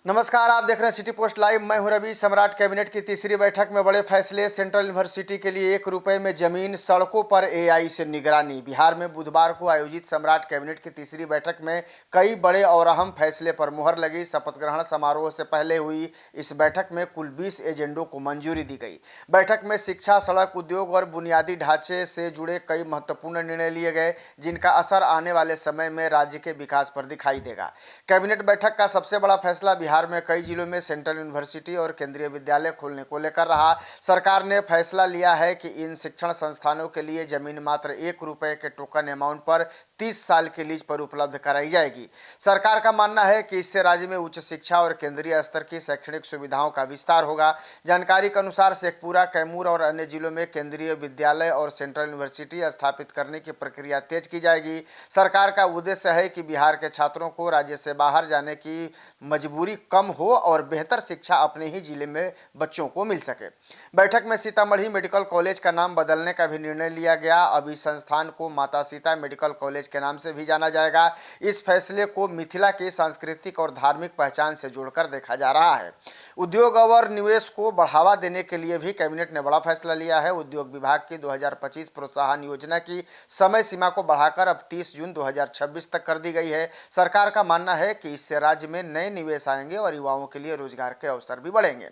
नमस्कार, आप देख रहे हैं सिटी पोस्ट लाइव। मैं हूं रवि। सम्राट कैबिनेट की तीसरी बैठक में बड़े फैसले। सेंट्रल यूनिवर्सिटी के लिए 1 रुपए में जमीन, सड़कों पर एआई से निगरानी। बिहार में बुधवार को आयोजित सम्राट कैबिनेट की तीसरी बैठक में कई बड़े और अहम फैसले पर मुहर लगी। शपथ ग्रहण समारोह से पहले हुई इस बैठक में कुल 20 एजेंडों को मंजूरी दी गई। बैठक में शिक्षा, सड़क, उद्योग और बुनियादी ढांचे से जुड़े कई महत्वपूर्ण निर्णय लिए गए, जिनका असर आने वाले समय में राज्य के विकास पर दिखाई देगा। कैबिनेट बैठक का सबसे बड़ा फैसला बिहार में कई जिलों में सेंट्रल यूनिवर्सिटी और केंद्रीय विद्यालय खोलने को लेकर रहा। सरकार ने फैसला लिया है कि इन शिक्षण संस्थानों के लिए जमीन मात्र 1 रुपए के टोकन अमाउंट पर 30 साल के लीज पर उपलब्ध कराई जाएगी। सरकार का मानना है कि इससे राज्य में उच्च शिक्षा और केंद्रीय स्तर की शैक्षणिक सुविधाओं का विस्तार होगा। जानकारी के अनुसार शेखपुरा, कैमूर और अन्य जिलों में केंद्रीय विद्यालय और सेंट्रल यूनिवर्सिटी स्थापित करने की प्रक्रिया तेज की जाएगी। सरकार का उद्देश्य है कि बिहार के छात्रों को राज्य से बाहर जाने की मजबूरी कम हो और बेहतर शिक्षा अपने ही जिले में बच्चों को मिल सके। बैठक में सीतामढ़ी मेडिकल कॉलेज का नाम बदलने का भी निर्णय लिया गया। अब इस संस्थान को माता सीता मेडिकल कॉलेज के नाम से भी जाना जाएगा। इस फैसले को मिथिला की सांस्कृतिक और धार्मिक पहचान से जोड़कर देखा जा रहा है। उद्योग और निवेश को बढ़ावा देने के लिए भी कैबिनेट ने बड़ा फैसला लिया है। उद्योग विभाग की 2025 प्रोत्साहन योजना की समय सीमा को बढ़ाकर अब 30 जून 2026 तक कर दी गई है। सरकार का मानना है कि इससे राज्य में नए निवेश आएंगे और युवाओं के लिए रोजगार के अवसर भी बढ़ेंगे।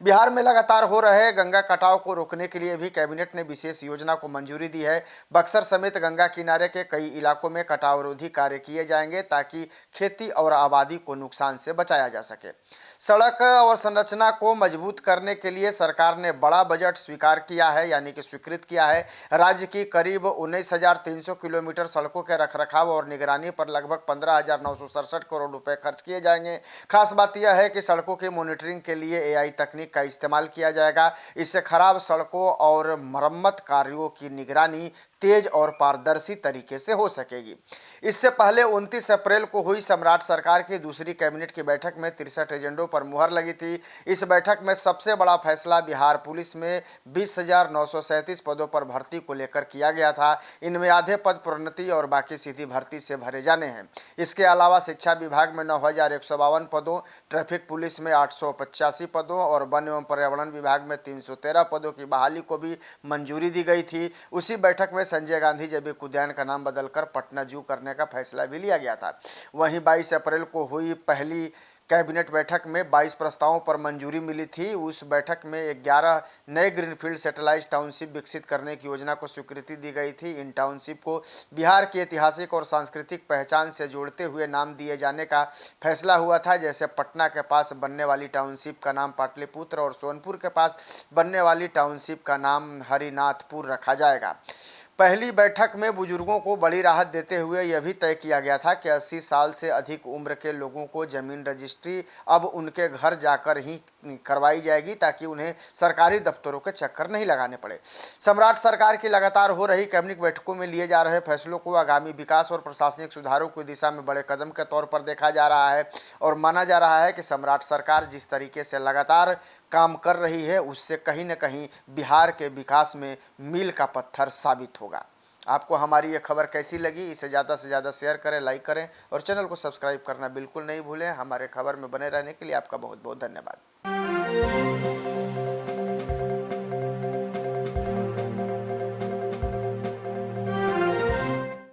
बिहार में लगातार हो रहे गंगा कटाव को रोकने के लिए भी कैबिनेट ने विशेष योजना को मंजूरी दी है। बक्सर समेत गंगा किनारे के कई इलाकों में कटाव रोधी कार्य किए जाएंगे ताकि खेती और आबादी को नुकसान से बचाया जा सके। सड़क और संरचना को मजबूत करने के लिए सरकार ने बड़ा बजट स्वीकार किया है, यानी कि स्वीकृत किया है। राज्य की करीब 19,300 किलोमीटर सड़कों के रखरखाव और निगरानी पर लगभग 15,967 करोड़ रुपए खर्च किए जाएंगे। खास बात यह है कि सड़कों की मॉनिटरिंग के लिए एआई तकनीक का इस्तेमाल किया जाएगा। इससे खराब सड़कों और मरम्मत कार्यों की निगरानी तेज और पारदर्शी तरीके से हो सकेगी। इससे पहले 29 अप्रैल को हुई सम्राट सरकार की दूसरी कैबिनेट की बैठक में 63 एजेंडों पर मुहर लगी थी। इस बैठक में सबसे बड़ा फैसला बिहार पुलिस में 20,937 पदों पर भर्ती को लेकर किया गया था। इनमें आधे पद प्रोन्नति और बाकी सीधी भर्ती से भरे जाने हैं। इसके अलावा शिक्षा विभाग में 9,152 पदों, ट्रैफिक पुलिस में 885 पदों और वन एवं पर्यावरण विभाग में 313 पदों की बहाली को भी मंजूरी दी गई थी। उसी बैठक में संजय गांधी जैविक उद्यान का नाम बदलकर पटना जू करने का फैसला भी लिया गया था। वहीं 22 अप्रैल को हुई पहली कैबिनेट बैठक में 22 प्रस्तावों पर मंजूरी मिली थी। उस बैठक में 11 नए ग्रीनफील्ड सैटेलाइट टाउनशिप विकसित करने की योजना को स्वीकृति दी गई थी। इन टाउनशिप को बिहार की ऐतिहासिक और सांस्कृतिक पहचान से जोड़ते हुए नाम दिए जाने का फैसला हुआ था। जैसे पटना के पास बनने वाली टाउनशिप का नाम पाटलिपुत्र और सोनपुर के पास बनने वाली टाउनशिप का नाम हरिनाथपुर रखा जाएगा। पहली बैठक में बुजुर्गों को बड़ी राहत देते हुए यह भी तय किया गया था कि 80 साल से अधिक उम्र के लोगों को जमीन रजिस्ट्री अब उनके घर जाकर ही करवाई जाएगी ताकि उन्हें सरकारी दफ्तरों के चक्कर नहीं लगाने पड़े। सम्राट सरकार की लगातार हो रही कैबिनेट बैठकों में लिए जा रहे फैसलों को आगामी विकास और प्रशासनिक सुधारों की दिशा में बड़े कदम के तौर पर देखा जा रहा है और माना जा रहा है कि सम्राट सरकार जिस तरीके से लगातार काम कर रही है उससे कहीं न कहीं बिहार के विकास में मील का पत्थर साबित होगा। आपको हमारी ये खबर कैसी लगी? इसे ज़्यादा से ज़्यादा शेयर करें, लाइक करें और चैनल को सब्सक्राइब करना बिल्कुल नहीं भूलें। हमारे खबर में बने रहने के लिए आपका बहुत बहुत धन्यवाद।